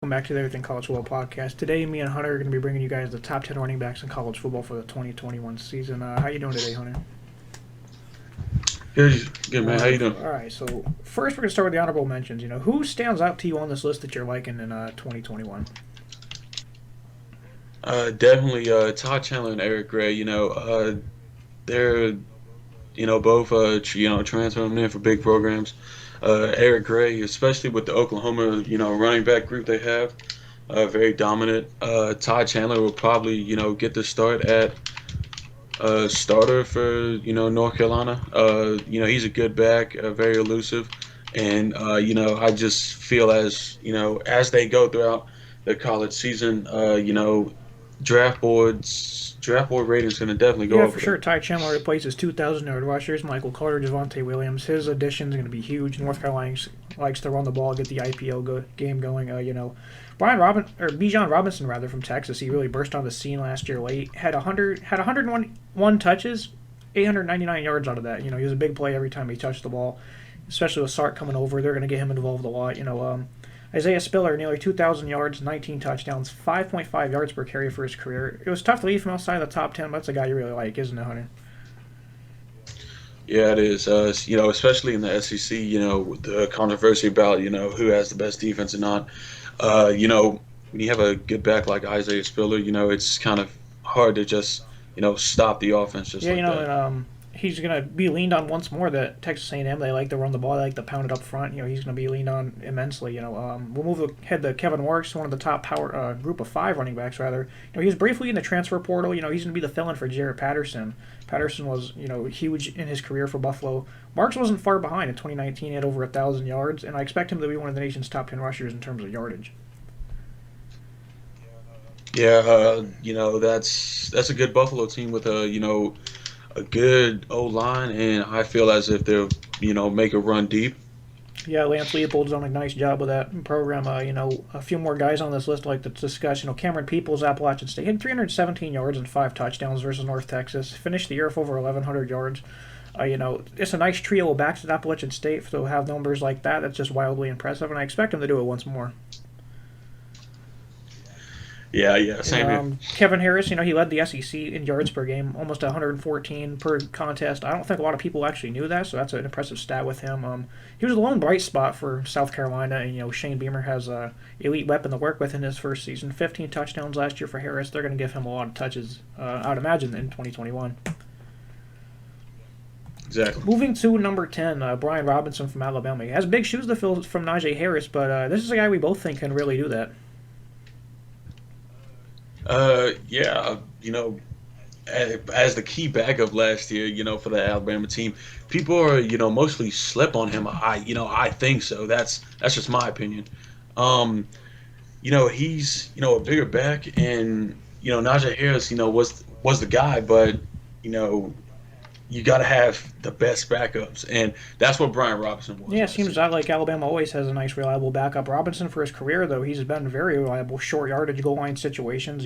welcome back to the Everything College Football podcast. Today, me and Hunter are going to be bringing you guys the top 10 running backs in college football for the 2021 season. How you doing today, Hunter? Good man. How you Wonderful. doing? All right, so first we're going to start with the honorable mentions. Who stands out to you on this list that you're liking in 2021? Definitely Todd Chandler and Eric Gray. They're both transferring in for big programs. Eric Gray, especially with the Oklahoma running back group they have, very dominant. Todd Chandler will probably get the start at starter for North Carolina. He's a good back, very elusive, and I just feel as they go throughout the college season, draft board ratings going to definitely go Yeah, up for for sure. them. Ty Chandler replaces 2,000-yard rushers, Michael Carter, Javonte Williams. His addition is going to be huge. North Carolina likes to run the ball, get the game going. Bijan Robinson rather from Texas. He really burst on the scene last year late. Had 101 touches, 899 yards out of that. He was a big play every time he touched the ball, especially with Sark coming over. They're going to get him involved a lot. Isaiah Spiller, nearly 2,000 yards, 19 touchdowns, 5.5 yards per carry for his career. It was tough to leave from outside the top 10, but that's a guy you really like, isn't it, Hunter? Yeah, it is. Especially in the SEC, with the controversy about who has the best defense and not. When you have a good back like Isaiah Spiller, it's kind of hard to just stop the offense just Yeah, like that. and he's going to be leaned on once more. That Texas A&M, they like to run the ball, they like to pound it up front. He's going to be leaned on immensely. We'll move ahead to Kevin Warwick, one of the top power group of five running backs, rather. He was briefly in the transfer portal. He's going to be the fill-in for Jarrett Patterson. Patterson was, huge in his career for Buffalo. Marks wasn't far behind in 2019. He had over 1,000 yards, and I expect him to be one of the nation's top 10 rushers in terms of yardage. Yeah, that's a good Buffalo team with a good O line, and I feel as if they'll make a run deep. Yeah, Lance Leopold's done a nice job with that program. A few more guys on this list like to discuss. Cameron Peoples, Appalachian State, had 317 yards and 5 touchdowns versus North Texas. Finished the year with over 1,100 yards. It's a nice trio of backs at Appalachian State to have numbers like that. That's just wildly impressive, and I expect him to do it once more. Yeah, And same here. Kevin Harris, he led the SEC in yards per game, almost 114 per contest. I don't think a lot of people actually knew that, so that's an impressive stat with him. He was a lone bright spot for South Carolina, and Shane Beamer has a elite weapon to work with in his first season. 15 touchdowns last year for Harris. They're going to give him a lot of touches, I'd imagine, in 2021. Exactly. Moving to number 10, Brian Robinson from Alabama. He has big shoes to fill from Najee Harris, but this is a guy we both think can really do that. Yeah, as the key backup last year, for the Alabama team, people are, mostly slip on him. I think so. That's just my opinion. Um, he's, a bigger back, and Najee Harris, was the guy, but you know, you got to have the best backups, and that's what Brian Robinson was Yeah, it last seems season. like Alabama always has a nice, reliable backup. Robinson, for his career, though, he's been very reliable, short yardage, goal line situations.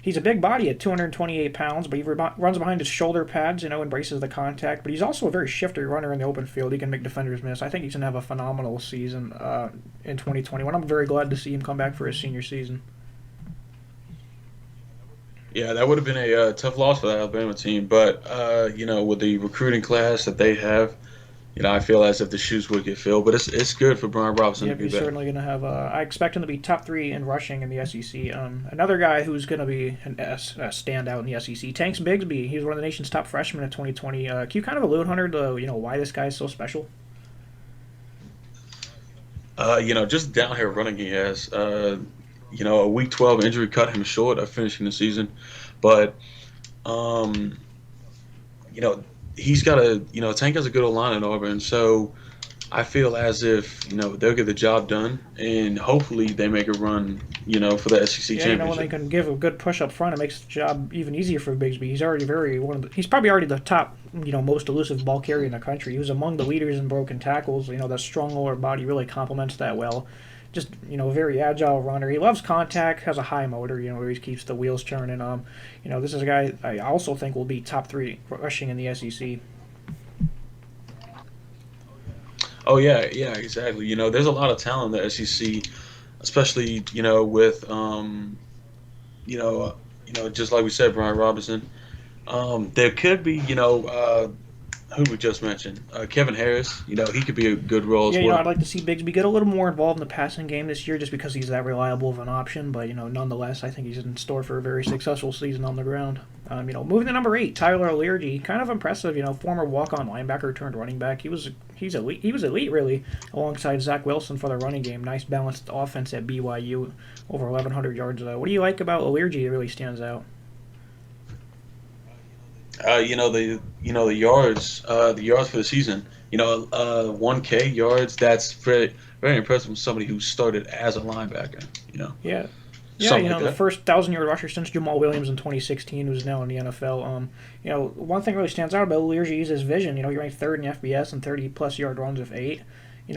He's a big body at 228 pounds, but he runs behind his shoulder pads, embraces the contact. But he's also a very shifty runner in the open field. He can make defenders miss. I think he's going to have a phenomenal season in 2021. I'm very glad to see him come back for his senior season. Yeah, that would have been a tough loss for the Alabama team, but with the recruiting class that they have, I feel as if the shoes would get filled. But it's good for Brian Robinson to Yep, be he's back. certainly going to have. I expect him to be top three in rushing in the SEC. Another guy who's going to be a standout in the SEC, Tanks Bigsby. He's one of the nation's top freshmen in 2020. Can you kind of allude, Hunter, to why this guy is so special? Just downhill running he has. A Week 12 injury cut him short of finishing the season, but um, you know, he's got Tank has a good line in Auburn, so I feel as if they'll get the job done, and hopefully they make a run, for the SEC Yeah, when they championship. can give a good push up front, it makes the job even easier for Bigsby. He's already he's probably already the top, most elusive ball carrier in the country. He was among the leaders in broken tackles. That strong lower body really complements that well. Just, a very agile runner. He loves contact, has a high motor, where he keeps the wheels turning. This is a guy I also think will be top three rushing in the SEC. Oh yeah, yeah, exactly. There's a lot of talent in the SEC. especially with just like we said, Brian Robinson. There could be who we just mentioned, Kevin Harris. He could be a good role as Yeah, well. I'd like to see Bigsby get a little more involved in the passing game this year just because he's that reliable of an option. But, nonetheless, I think he's in store for a very successful season on the ground. Moving to number 8, Tyler OLeary. Kind of impressive, former walk-on linebacker turned running back. He's elite. He was elite, really, alongside Zach Wilson for the running game. Nice balanced offense at BYU, over 1,100 yards. What do you like about OLeary that really stands out? The yards for the season. 1K yards. That's very very impressive from somebody who started as a linebacker. Yeah, yeah, Something like the that. first 1,000-yard rusher since Jamal Williams in 2016, who's now in the NFL. One thing really stands out about Leargy is his vision. He ranked third in FBS and 30-plus yard runs with 8.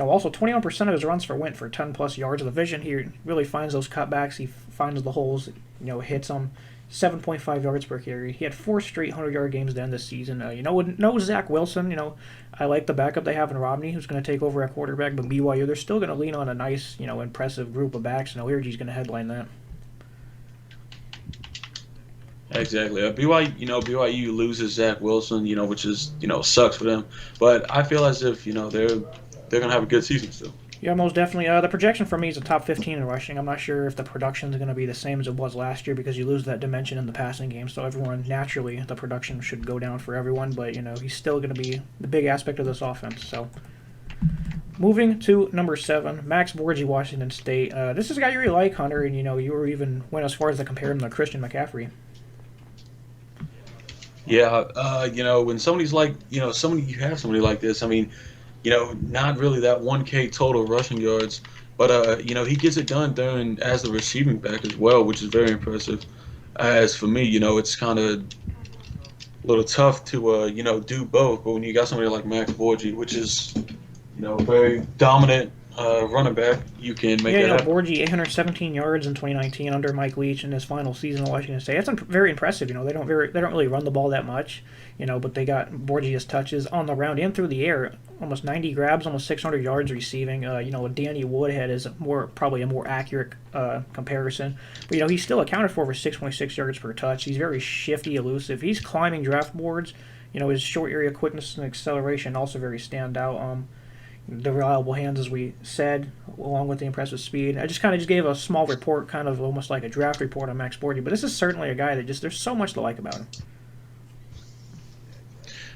Also 21% of his runs went for 10-plus yards. The vision here really finds those cutbacks. He finds the holes. Hits them. 7.5 yards per carry. He had 4 straight 100-yard games to end this season. With no Zach Wilson, I like the backup they have in Rodney, who's going to take over at quarterback. But BYU, they're still going to lean on a nice, impressive group of backs, and Leargy's going to headline that. Exactly. BYU loses Zach Wilson, which is sucks for them. But I feel as if they're gonna have a good season still. Yeah, most definitely. The projection for me is a top 15 in rushing. I'm not sure if the production is going to be the same as it was last year because you lose that dimension in the passing game. So everyone, naturally, the production should go down for everyone. But, he's still going to be the big aspect of this offense. So moving to number 7, Max Borgi, Washington State. This is a guy you really like, Hunter, and, you were even went as far as to compare him to Christian McCaffrey. Yeah, when somebody's like, you have somebody like this. I mean, not really that 1K total rushing yards, but he gets it done during as the receiving back as well, which is very impressive. As for me, it's kind of a little tough to do both. But when you got somebody like Max Borgi, which is very dominant running back, you can make Yeah, that happen. Borgi, 817 yards in 2019 under Mike Leach in his final season in Washington State. That's very impressive. They don't really run the ball that much, but they got Borgi's touches on the ground and through the air. Almost 90 grabs, almost 600 yards receiving. Danny Woodhead is probably a more accurate comparison. But he's still accounted for over 6.6 yards per touch. He's very shifty, elusive. He's climbing draft boards. His short area quickness and acceleration also very stand out. The reliable hands, as we said, along with the impressive speed. I just gave a small report, kind of almost like a draft report on Max Borgi, but this is certainly a guy that there's so much to like about him.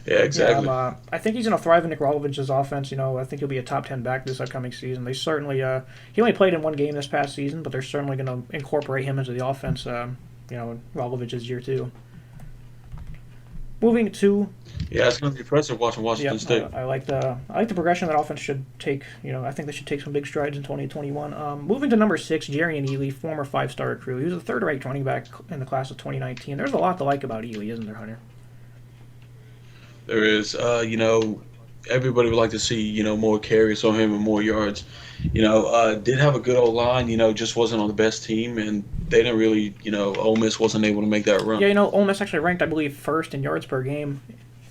Yeah, Yeah, exactly. I think he's going to thrive in Nick Rolovich's offense. I think he'll be a top 10 back this upcoming season. They certainly, he only played in one game this past season, but they're certainly going to incorporate him into the offense, in Rolovich's year two. Moving to Yeah, it's going to be impressive watching Washington Yep, State. I like the progression that offense should take. I think they should take some big strides in 2021. Moving to number 6, Jerry and Ely, former 5-star recruit. He was the third-ranked running back in the class of 2019. There's a lot to like about Ely, isn't there, Hunter? There is, everybody would like to see, more carries on him and more yards. Did have a good old line, just wasn't on the best team, and they didn't really, Ole Miss wasn't able to make that run. Yeah, Ole Miss actually ranked, I believe, first in yards per game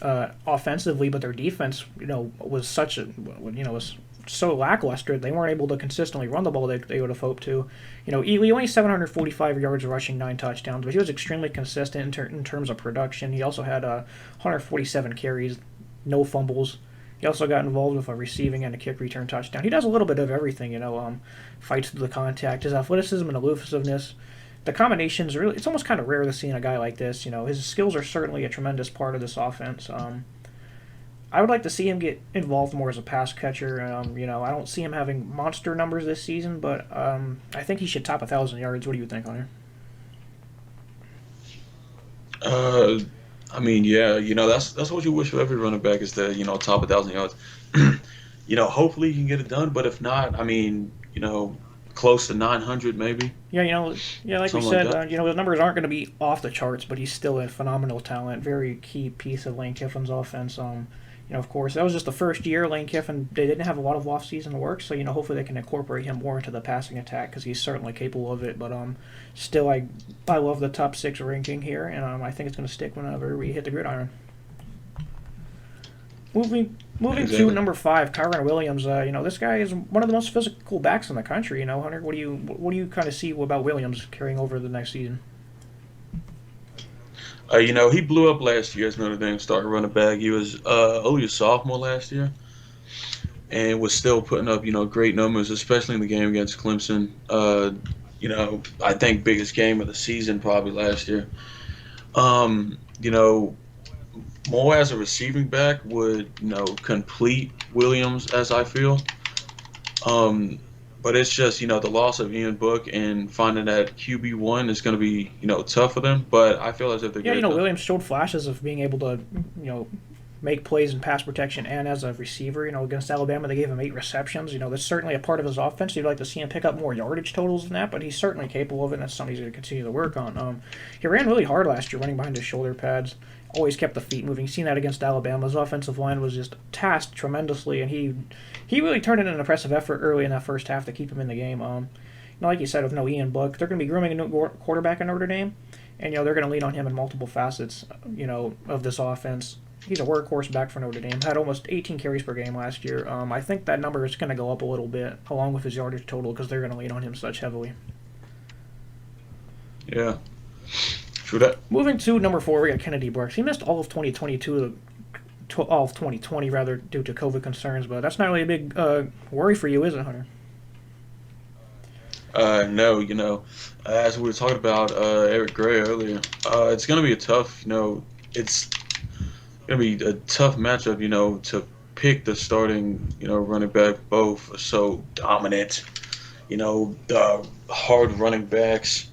offensively, but their defense, was was so lackluster they weren't able to consistently run the ball they would have hoped to. Ely only 745 yards rushing, 9 touchdowns, but he was extremely consistent in terms of production. He also had 147 carries, no fumbles. He also got involved with a receiving and a kick return touchdown. He does a little bit of everything, fights through the contact, his athleticism and elusiveness. The combinations really, it's almost kind of rare to see in a guy like this. His skills are certainly a tremendous part of this offense. I would like to see him get involved more as a pass catcher. I don't see him having monster numbers this season, but I think he should top 1,000 yards. What do you think, Hunter? Uh, I mean, yeah, that's what you wish for every running back is to top 1,000 yards. Hopefully you can get it done, but if not, I mean, close to 900 maybe, Yeah, yeah, like we something like said, that. the numbers aren't going to be off the charts, but he's still a phenomenal talent, very key piece of Lane Kiffin's offense. Of course, that was just the first year Lane Kiffin. They didn't have a lot of off-season work, so hopefully they can incorporate him more into the passing attack because he's certainly capable of it. But still, I love the top 6 ranking here, and I think it's going to stick whenever we hit the gridiron. Moving to Exactly. number five, Kyron Williams. This guy is one of the most physical backs in the country. Hunter, what do you kind of see about Williams carrying over the next season? He blew up last year as Notre Dame started running back. He was only a sophomore last year and was still putting up, great numbers, especially in the game against Clemson. I think biggest game of the season probably last year. More as a receiving back would, complete Williams as I feel. Um, but it's just, the loss of Ian Book and finding that QB1 is going to be, tough for them. But I feel as if they're Yeah, good though. Williams showed flashes of being able to, you know, make plays in pass protection and as a receiver. Against Alabama, they gave him 8 receptions. That's certainly a part of his offense. You'd like to see him pick up more yardage totals than that, but he's certainly capable of it, and that's something he's going to continue to work on. He ran really hard last year, running behind his shoulder pads. Always kept the feet moving. Seen that against Alabama. His offensive line was just tasked tremendously, and he really turned in an impressive effort early in that first half to keep him in the game. Like you said, with no Ian Book, they're going to be grooming a new quarterback in Notre Dame, and they're going to lean on him in multiple facets, of this offense. He's a workhorse back for Notre Dame. Had almost 18 carries per game last year. I think that number is going to go up a little bit, along with his yardage total, because they're going to lean on him such heavily. Yeah, true that. Moving to number four, we got Kennedy Brooks. He missed all of 2022, all of 2020 rather, due to COVID concerns, but that's not really a big worry for you, is it, Hunter? No, as we were talking about Eric Gray earlier, it's going to be a tough, it's going to be a tough matchup, to pick the starting, running back. Both are so dominant, the hard running backs.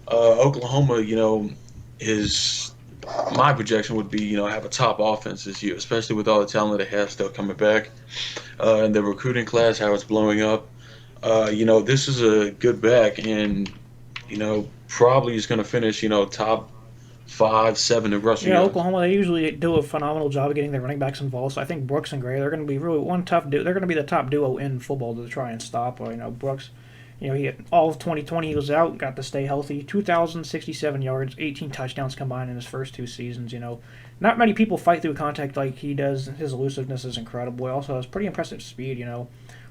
Oklahoma, is my projection would be, have a top offense this year, especially with all the talent they have still coming back. And the recruiting class, how it's blowing up. This is a good back, and probably is going to finish, top 5, 7 in rushing Yeah, yards. Oklahoma, they usually do a phenomenal job of getting their running backs involved. So I think Brooks and Gray, they're going to be really one tough duo. They're going to be the top duo in football to try and stop. Brooks, he had all of 2020 he was out, got to stay healthy. 2,067 yards, 18 touchdowns combined in his first 2 seasons. Not many people fight through contact like he does. His elusiveness is incredible. He also has pretty impressive speed.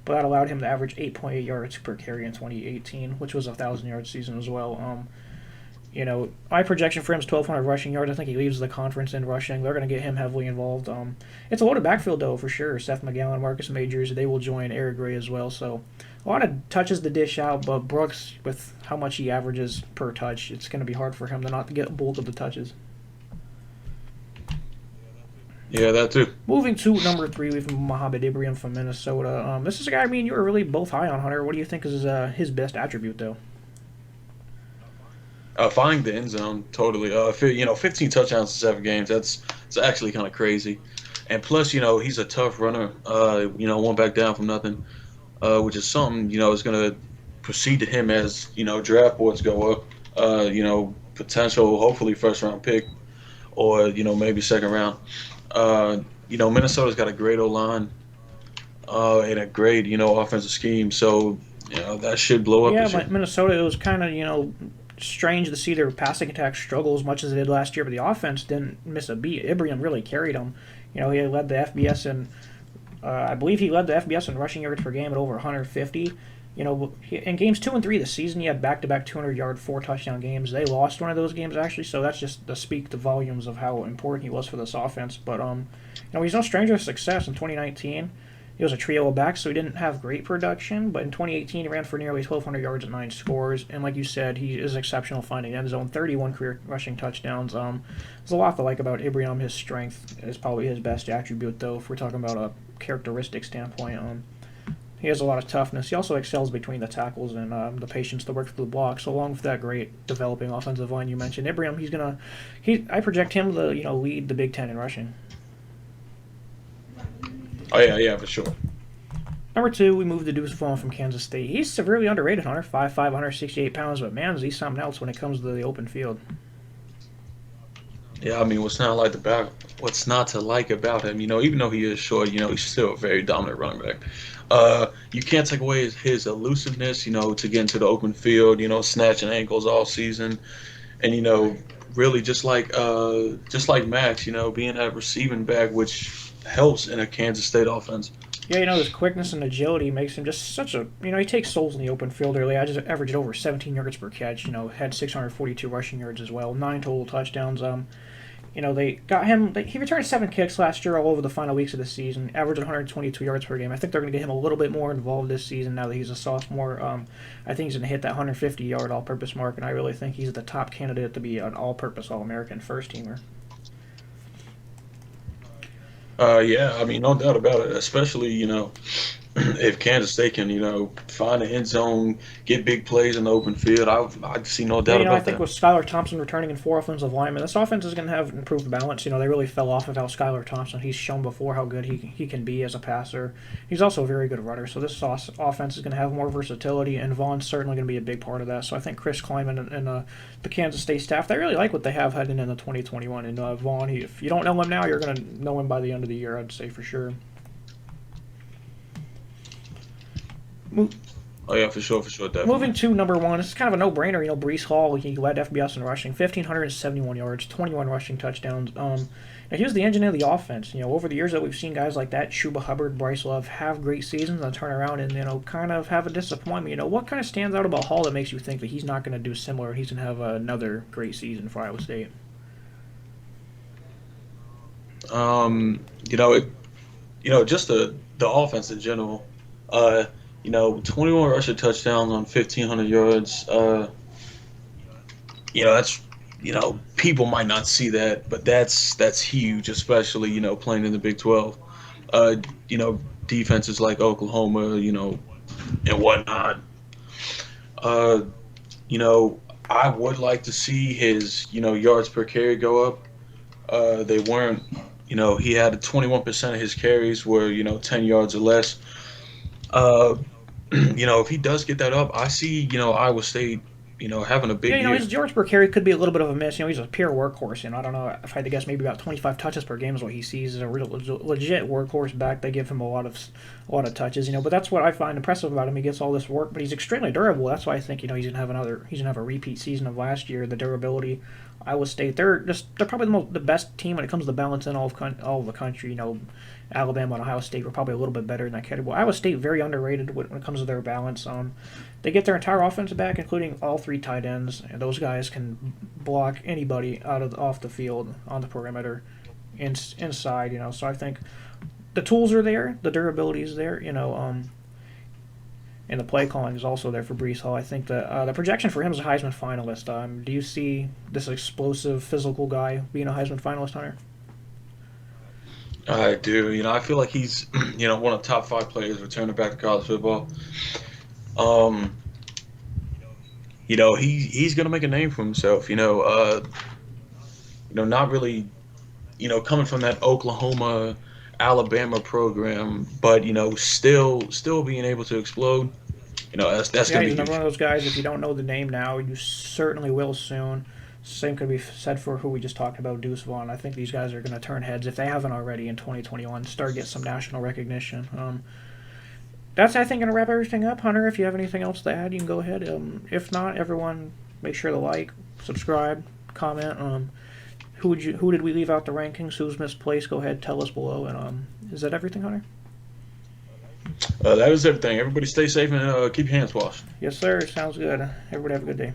But that allowed him to average 8.8 yards per carry in 2018, which was a 1,000 yard season as well. My projection for him is 1,200 rushing yards. I think he leads the conference in rushing. They're going to get him heavily involved. It's a loaded backfield, though, for sure. Seth McGowan, Marcus Majors, they will join Eric Gray as well. So a lot of touches to dish out, but Brooks, with how much he averages per touch, it's going to be hard for him to not get a bulk of the touches. Yeah, that too. Moving to number three, we have Mohamed Ibrahim from Minnesota. This is a guy, you were really both high on, Hunter. What do you think is his best attribute, though? Finding the end zone, totally. 15 touchdowns in 7 games. It's actually kind of crazy. And plus, he's a tough runner. One back down from nothing, which is something is going to proceed to him as draft boards go up. Potential, hopefully first round pick, or maybe second round. Minnesota's got a great O line and a great offensive scheme, so that should blow up Yeah, this year. but Minnesota, it was kind of, strange to see their passing attack struggle as much as it did last year, but the offense didn't miss a beat. Ibrahim really carried them. He led the FBS in, I believe he led the FBS in rushing yards per game at over 150. In games 2 and 3 this season, he had back-to-back 200-yard, 4 touchdown games. They lost one of those games actually, so that's just to speak the volumes of how important he was for this offense. But he's no stranger to success. In 2019, he was a trio of backs, so he didn't have great production. But in 2018, he ran for nearly 1,200 yards and 9 scores. And like you said, he is exceptional finding end zone. 31 career rushing touchdowns. There's a lot to like about Ibrahim. His strength is probably his best attribute, though, if we're talking about a characteristic standpoint. He has a lot of toughness. He also excels between the tackles and the patience to work through the blocks. So along with that great developing offensive line you mentioned, Ibrahim, I project him to lead the Big Ten in rushing. Oh yeah, for sure. Number two, we move to Deuce Vaughn from Kansas State. He's severely underrated, Hunter. 5'5", 168 pounds, but man, is he something else when it comes to the open field. Yeah, I mean, what's not to like about him? Even though he is short, he's still a very dominant running back. You can't take away his elusiveness, to get into the open field, snatching ankles all season, and really just like Max, being that receiving back, which helps in a Kansas State offense. Yeah, his quickness and agility makes him just such a. He takes souls in the open field early. I just averaged over 17 yards per catch. Had 642 rushing yards as well, 9 total touchdowns. They got him. He returned 7 kicks last year all over the final weeks of the season, averaged 122 yards per game. I think they're going to get him a little bit more involved this season now that he's a sophomore. I think he's going to hit that 150-yard all-purpose mark, and I really think he's the top candidate to be an all-purpose All-American first-teamer. Yeah, I mean, no doubt about it. Especially, if Kansas State can, find the end zone, get big plays in the open field, I see no Yeah, doubt I about think that. with Skylar Thompson returning and 4 offensive linemen, this offense is going to have improved balance. They really fell off without Skylar Thompson. He's shown before how good he can be as a passer. He's also a very good runner. So this offense is going to have more versatility, and Vaughn's certainly going to be a big part of that. So I think Chris Kleiman and the Kansas State staff, they really like what they have heading into 2021. And Vaughn, if you don't know him now, you're going to know him by the end of the year, I'd say for sure. Oh yeah, for sure, Moving definitely. to number one, it's kind of a no-brainer. Brees Hall, he led FBS in rushing, 1,571 yards, 21 rushing touchdowns. Now he was the engine of the offense. Over the years that we've seen guys like that, Chuba Hubbard, Bryce Love, have great seasons and turn around and kind of have a disappointment. What kind of stands out about Hall that makes you think that he's not going to do similar? He's going to have another great season for Iowa State. You know, it, just the offense in general. Uh, 21 rushing touchdowns on 1,500 yards. That's people might not see that, but that's huge, especially playing in the Big 12. Uh, Defenses like Oklahoma, and whatnot. Uh, I would like to see his yards per carry go up. They weren't. He had 21% of his carries were 10 yards or less. Uh, if he does get that up, I see Iowa State having a Yeah, big year. his yards per carry could be a little bit of a miss. He's a pure workhorse. I don't know if I had to guess, maybe about 25 touches per game is what he sees as a real legit workhorse back. They give him a lot of touches. But that's what I find impressive about him. He gets all this work, but he's extremely durable. That's why I think he's gonna have a repeat season of last year. The durability. Iowa State, they're probably the best team when it comes to balance in all of the country. Alabama and Ohio State were probably a little bit better in that category. Iowa State very underrated when it comes to their balance. They get their entire offense back, including all 3 tight ends, and those guys can block anybody off the field on the perimeter, inside. So I think the tools are there, the durability is there. And the play calling is also there for Brees Hall. I think the projection for him is a Heisman finalist. Do you see this explosive, physical guy being a Heisman finalist, Hunter? I do. I feel like he's one of the top 5 players returning back to college football. Um, he's gonna make a name for himself. Not really coming from that Oklahoma, Alabama program, but still being able to explode. That's Yeah, gonna he's be another one huge. of those guys. If you don't know the name now, you certainly will soon. Same could be said for who we just talked about, Deuce Vaughn. I think these guys are going to turn heads if they haven't already in 2021. Start get some national recognition. That's I think going to wrap everything up. Hunter, if you have anything else to add, you can go ahead. If not, everyone make sure to like, subscribe, comment. Who did we leave out the rankings? Who's misplaced? Go ahead, tell us below. And is that everything, Hunter? That is everything. Everybody stay safe and keep your hands washed. Yes, sir. Sounds good. Everybody have a good day.